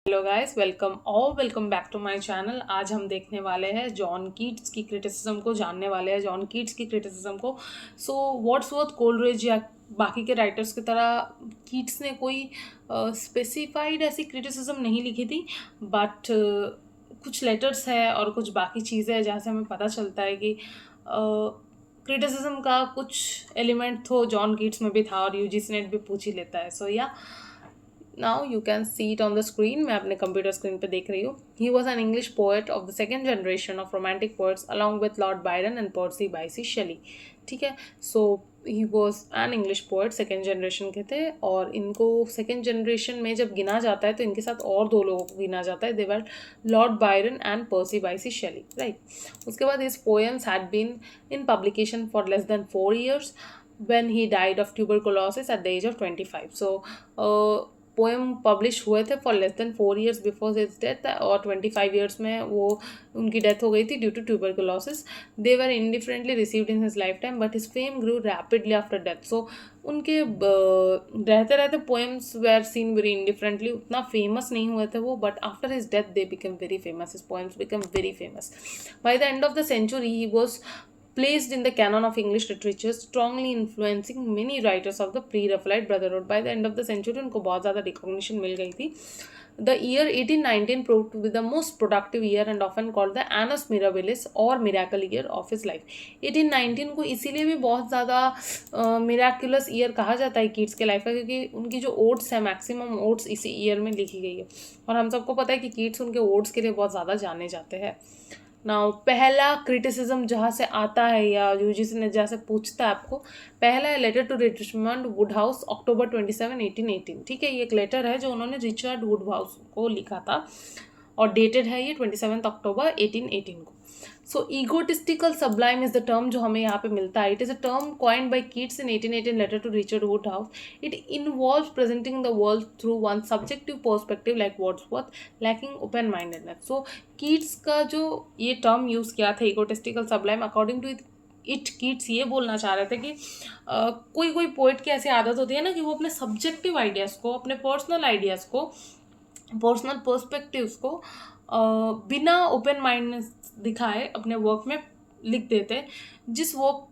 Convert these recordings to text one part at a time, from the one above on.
Hello guys, welcome back to my channel. आज हम देखने वाले हैं जॉन कीट्स की क्रिटिसिज्म को, जानने वाले हैं जॉन कीट्स की क्रिटिसिज्म को। सो वर्ड्सवर्थ, कोलरिज या बाकी के राइटर्स की तरह कीट्स ने कोई स्पेसिफाइड ऐसी क्रिटिसिज्म नहीं लिखी थी, बट कुछ लेटर्स है और कुछ बाकी चीज़ें हैं जहाँ से हमें पता चलता है कि क्रिटिसिज्म का कुछ एलिमेंट तो जॉन कीट्स में भी था और यूजीसी नेट भी पूछ ही लेता है। So yeah now you can see it on the screen. मैं अपने कंप्यूटर स्क्रीन पे देख रही हूँ। He was an English poet of the second generation of romantic poets along with Lord Byron and Percy Bysshe Shelley. ठीक है, so he was an English poet, second generation के थे। और इनको सेकेंड जनरेशन में जब गिना जाता है तो इनके साथ और दो लोगों को गिना जाता है। They were Lord Byron and Percy Bysshe Shelley, right. उसके बाद his poems had been in publication for less than 4 years when he died of tuberculosis at the age of 25. So poem publish हुए थे for less than 4 years before his death, और 25 years में वो उनकी death हो गई थी due to tuberculosis. They were indifferently received in his life time but his fame grew rapidly after death. So उनके रहते रहते poems were seen very indifferently, उतना फेमस नहीं हुए थे वो, but after his death they become very famous. His poems become very famous. By the end of the century he was placed in the canon of English literature, strongly influencing many writers of the pre-Raphaelite Brotherhood. By the end of the century उनको बहुत ज़्यादा recognition मिल गई थी। The year 1819 proved to be the most productive year and often called the Annus Mirabilis और miracle year of his life। 1819 को इसीलिए भी बहुत ज़्यादा miraculous year कहा जाता है कीट्स के लाइफ का, क्योंकि उनकी जो ओड्स है, मैक्सिमम ओड्स इसी ईयर में लिखी गई है। और हम सबको पता है कि कीट्स उनके ओड्स के लिए बहुत ज़्यादा जाने जाते हैं। नाउ पहला क्रिटिसिज्म जहाँ से आता है या यूजीसी ने जहाँ से पूछता है आपको, पहला है letter to Richard Woodhouse, October 27, 1818। ठीक है, ये एक लेटर है जो उन्होंने रिचर्ड वुडहाउस को लिखा था और डेटेड है ये 27 October 1818 को। So egotistical sublime is the term जो हमें यहाँ पे मिलता है। It is a term coined by Keats in 1818 letter to Richard Woodhouse. It involves presenting the world through one subjective perspective like Wordsworth, lacking open mindedness. So Keats का जो ये term use किया था egotistical sublime, according to it Keats ये बोलना चाह रहे थे कि कोई कोई पोइट की ऐसी आदत होती है ना कि वो अपने सब्जेक्टिव आइडियाज़ को, अपने पर्सनल आइडियाज़ को, पर्सनल पर्सपेक्टिव्स को बिना ओपन माइंड दिखाए अपने वर्क में लिख देते। जिस वर्क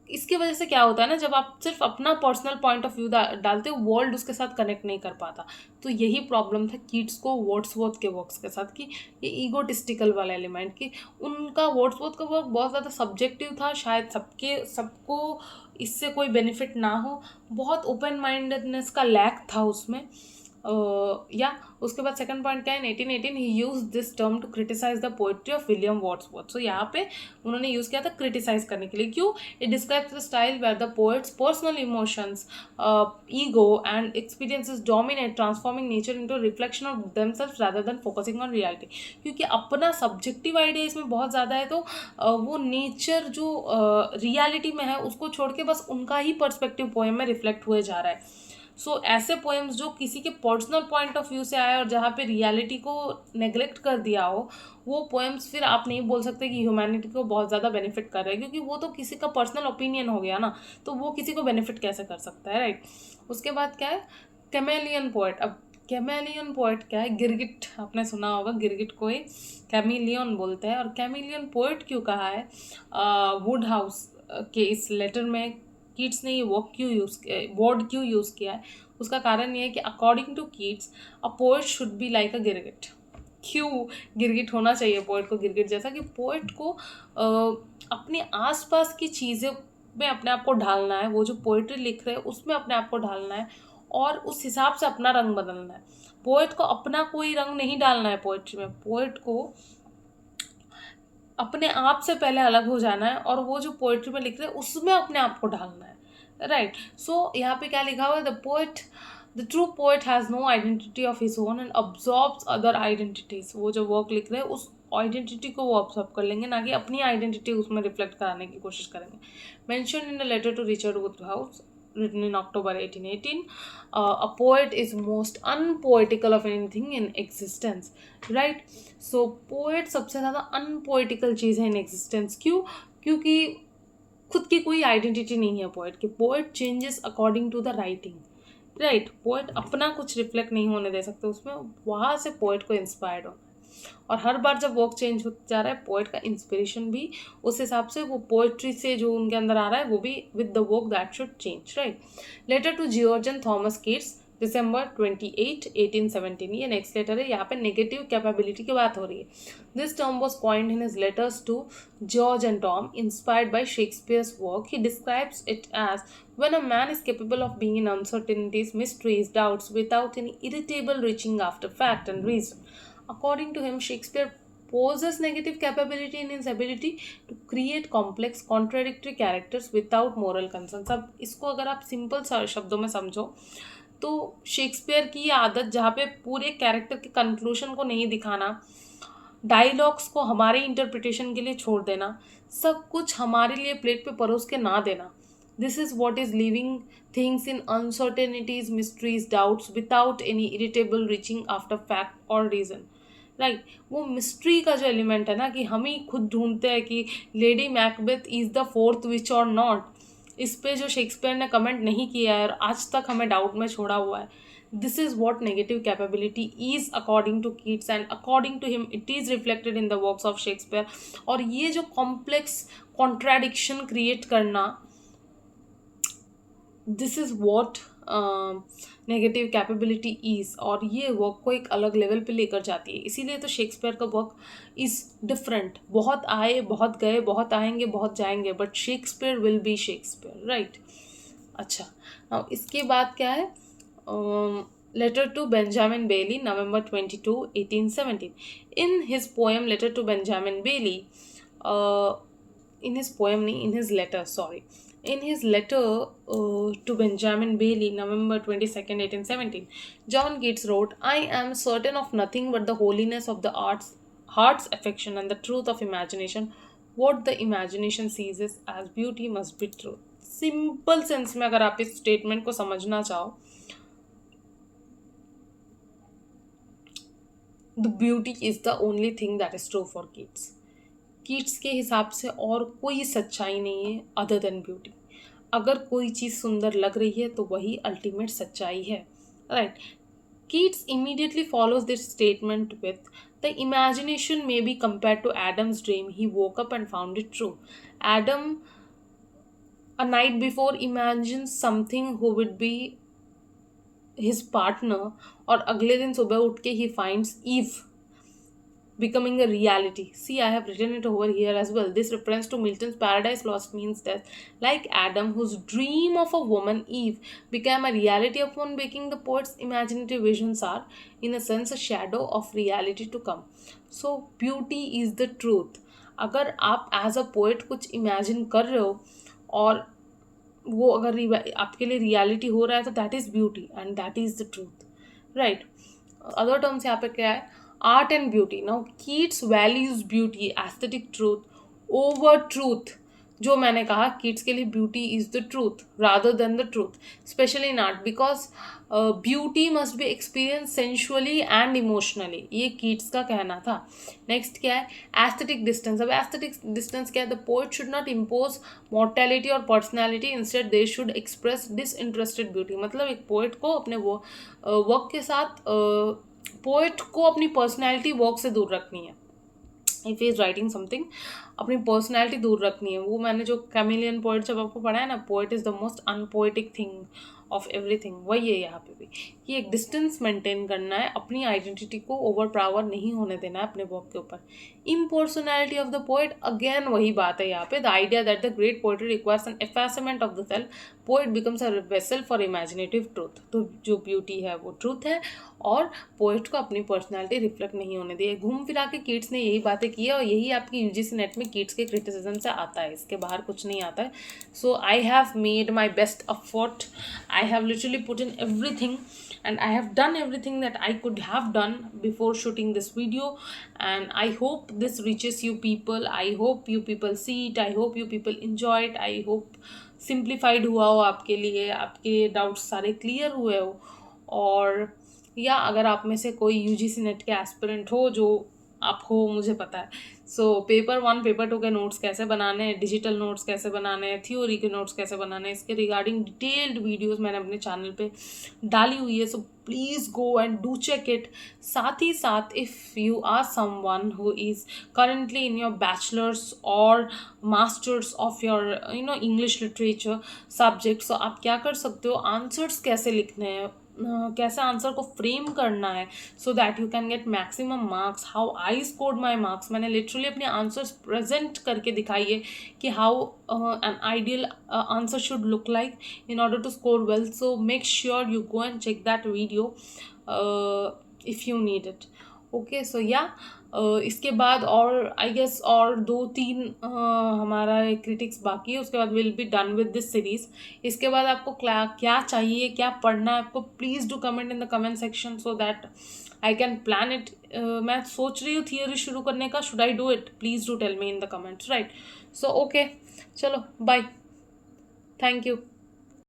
इसकी वजह से क्या होता है ना, जब आप सिर्फ अपना पर्सनल पॉइंट ऑफ व्यू डालते हो, वर्ल्ड उसके साथ कनेक्ट नहीं कर पाता। तो यही प्रॉब्लम था कीट्स को वर्ड्सवर्थ के वर्क्स के साथ, कि ये ईगोटिस्टिकल वाला एलिमेंट, कि उनका वर्ड्सवर्थ का वर्क बहुत ज़्यादा सब्जेक्टिव था, शायद सबको इससे कोई बेनिफिट ना हो, बहुत ओपन माइंडेडनेस का लैक था उसमें। या उसके बाद सेकंड पॉइंट क्या है, 1818 he use this term to criticise the poetry of William Wordsworth. So यहाँ पे उन्होंने यूज़ किया था क्रिटिसाइज करने के लिए। क्यों? It describes the style where the poet's personal emotions, ego and experiences dominate, transforming nature into reflection of themselves rather than focusing on reality. क्योंकि अपना सब्जेक्टिव आइडिया इसमें बहुत ज़्यादा है, तो वो नेचर जो रियलिटी में है उसको छोड़ के बस उनका ही पर्सपेक्टिव पोएम में रिफ्लेक्ट हुए जा रहा है। सो ऐसे पोएम्स जो किसी के पर्सनल पॉइंट ऑफ व्यू से आए और जहाँ पे रियलिटी को नेग्लेक्ट कर दिया हो, वो पोएम्स फिर आप नहीं बोल सकते कि ह्यूमैनिटी को बहुत ज़्यादा बेनिफिट कर रहे हैं, क्योंकि वो तो किसी का पर्सनल ओपिनियन हो गया ना, तो वो किसी को बेनिफिट कैसे कर सकता है, राइट। उसके बाद क्या है, कैमेलियन पोएट। अब कैमेलियन पोएट क्या है, गिरगिट, आपने सुना होगा गिरगिट को ही कैमिलियन बोलते हैं। और कैमिलियन पोएट क्यों कहा है वुड हाउस के इस लेटर में, कीट्स ने ये वर्ड क्यों यूज़ किया है, उसका कारण ये है कि according to Keats a poet should be like a गिरगिट। क्यों गिरगिट होना चाहिए पोएट को गिरगिट जैसा, कि पोएट को अपने आसपास की चीज़ें में अपने आप को ढालना है, वो जो पोएट्री लिख रहे हैं उसमें अपने आप को ढालना है और उस हिसाब से अपना रंग बदलना है। पोएट को अपना कोई रंग नहीं डालना है पोएट्री में, पोएट को अपने आप से पहले अलग हो जाना है और वो जो पोएट्री में लिख रहे हैं उसमें अपने आप को ढालना है, राइट। सो यहाँ पे क्या लिखा हुआ है, the true poet has no identity of his own and absorbs other identities. वो जो वर्क लिख रहे हैं उस आइडेंटिटी को वो ऑब्जर्व कर लेंगे, ना कि अपनी आइडेंटिटी उसमें रिफ्लेक्ट कराने की कोशिश करेंगे। Mention in the letter to Richard Woodhouse written in October 1818, a poet is most unpoetical of anything in existence, right? So poet सबसे ज़्यादा unpoetical चीज़ है in existence। क्यों? क्योंकि खुद की कोई आइडेंटिटी नहीं है पोएट की। Poet changes according to the writing, right. Poet अपना कुछ रिफ्लेक्ट नहीं होने दे सकते उसमें, वहाँ से पोएट को इंस्पायर्ड हो। और हर बार जब वर्क चेंज होता जा रहा है, पोएट का इंस्पिरेशन भी उस हिसाब से, वो पोएट्री से जो उनके अंदर आ रहा है वो भी with the work that should change, right. Letter to George and Thomas Keats, December 28, 1817। ये नेक्स्ट लेटर है, यहाँ पे नेगेटिव कैपेबिलिटी की बात हो रही है। This term was coined in his letters to George and Tom, inspired by Shakespeare's work. He describes it as when a man is capable of being in uncertainties, mysteries, doubts, without any irritable reaching after fact and reason. According to him, Shakespeare possesses negative capability in his ability to create complex, contradictory characters without moral concerns. अब इसको अगर आप simple शब्दों में समझो तो Shakespeare की ये आदत, जहाँ पे पूरे कैरेक्टर के कंक्लूजन को नहीं दिखाना, डायलॉग्स को हमारे इंटरप्रिटेशन के लिए छोड़ देना, सब कुछ हमारे लिए प्लेट पे परोस के ना देना, this is what is living things in uncertainties, mysteries, doubts without any irritable reaching after fact और रीजन, राइट। वो मिस्ट्री का जो एलिमेंट है ना, कि हम ही खुद ढूंढते हैं कि Lady Macbeth is the fourth witch or not, इस पे जो शेक्सपियर ने कमेंट नहीं किया है और आज तक हमें डाउट में छोड़ा हुआ है, this is what negative capability is according to Keats, and according to him it is reflected in the works of Shakespeare. और ये जो complex contradiction create करना, this is what negative capability is, और ये वर्क को एक अलग level पे लेकर जाती है। इसीलिए तो शेक्सपियर का वर्क इज डिफरेंट। बहुत आए, बहुत गए, बहुत आएंगे, बहुत जाएंगे, but Shakespeare will be Shakespeare, right. अच्छा, now इसके बाद क्या है, letter to Benjamin Bailey, November 22, 1817। In his poem letter to Benjamin Bailey, in his poem, in his letter, sorry. In his letter to Benjamin Bailey, November 22nd, 1817, John Keats wrote, I am certain of nothing but the holiness of the heart's affection and the truth of imagination. What the imagination seizes as beauty must be truth. Simple sense में अगर आप इस statement को समझना चाहो, the beauty is the only thing that is true for Keats. Keats के हिसाब से और कोई सच्चाई नहीं है अदर देन ब्यूटी। अगर कोई चीज़ सुंदर लग रही है तो वही अल्टीमेट सच्चाई है, right. Keats immediately follows this statement with, the imagination may be compare to Adam's dream, he woke up and found it true. Adam a night before imagines something who would be his partner, और अगले दिन सुबह उठ के he finds Eve becoming a reality. See, I have written it over here as well. This reference to Milton's Paradise Lost means that, like Adam, whose dream of a woman, Eve, became a reality upon waking, the poet's imaginative visions are, in a sense, a shadow of reality to come. So, beauty is the truth. अगर आप as a poet कुछ imagine कर रहे हो और वो अगर आपके लिए रियलिटी हो रहा है, तो that is beauty and that is the truth, right. Other terms यहाँ पे क्या है, art and beauty. Now Keats values beauty, aesthetic truth over truth. जो मैंने कहा, कीट्स के लिए beauty is the truth rather than the truth, specially in art, because beauty must be experience sensually and emotionally, ये Keats का कहना था। Next क्या है, एस्थेटिक डिस्टेंस। अब एस्थेटिक डिस्टेंस क्या है, the poet should not impose mortality or personality, instead they should express disinterested beauty. मतलब एक पोएट को अपने वो वर्क के साथ पोएट को अपनी पर्सनैलिटी वर्क से दूर रखनी है। If he is writing something, अपनी पर्सनैलिटी दूर रखनी है। वो मैंने जो कैमिलियन पोएट जब आपको पढ़ा है ना, poet is the most unpoetic thing of everything, वही है यहाँ पे भी, कि एक डिस्टेंस मेंटेन करना है, अपनी आइडेंटिटी को ओवर पावर नहीं होने देना है अपने वर्क के ऊपर। Impersonality of the poet, again वही बात है यहाँ पे, the idea that the great poetry requires N एफेसमेंट of the self, poet becomes a vessel for imaginative truth. तो जो ब्यूटी है वो ट्रूथ है, और पोएट को अपनी पर्सनैलिटी रिफ्लेक्ट नहीं होने दी है। घूम फिरा के कीट्स ने यही बातें की है, और यही आपकी यूजीसी नेट में कीट्स के क्रिटिसिज्म से आता है, इसके बाहर कुछ नहीं आता है। So I have made my best effort, I have literally put in everything, and I have done everything that I could have done before shooting this video, and I hope this reaches you people. I hope you people see it, I hope you people enjoy it, I hope simplified हुआ हो आपके लिए, आपके doubts सारे clear हुए हो। और या अगर आप में से कोई UGC नेट के एस्पिरेंट हो जो आपको, मुझे पता है। सो पेपर 1 पेपर 2 के नोट्स कैसे बनाने हैं, डिजिटल नोट्स कैसे बनाने हैं, थ्योरी के नोट्स कैसे बनाने हैं, इसके रिगार्डिंग डिटेल्ड वीडियोस मैंने अपने चैनल पे डाली हुई है। सो please go and do check it. साथ ही साथ if you are someone who is currently in your bachelor's or masters of your English literature subject, so आप क्या कर सकते हो, आंसर्स कैसे लिखने हैं, कैसे आंसर को फ्रेम करना है, so that you can get maximum marks. How I scored my marks, मैंने लिटरली अपने आंसर्स प्रेजेंट करके दिखाई है कि how an ideal answer should look like in order to score well. So make sure you go and check that video if you need it. Okay, so yeah, इसके बाद और I guess और 2-3 हमारा critics बाकी है, उसके बाद will be done with this series. इसके बाद आपको क्या क्या चाहिए, क्या पढ़ना है आपको, please do comment in the comment section so that I can plan it. मैं सोच रही हूँ थियोरी शुरू करने का, should I do it, please do tell me in the comments, right. So okay, चलो बाय, थैंक यू।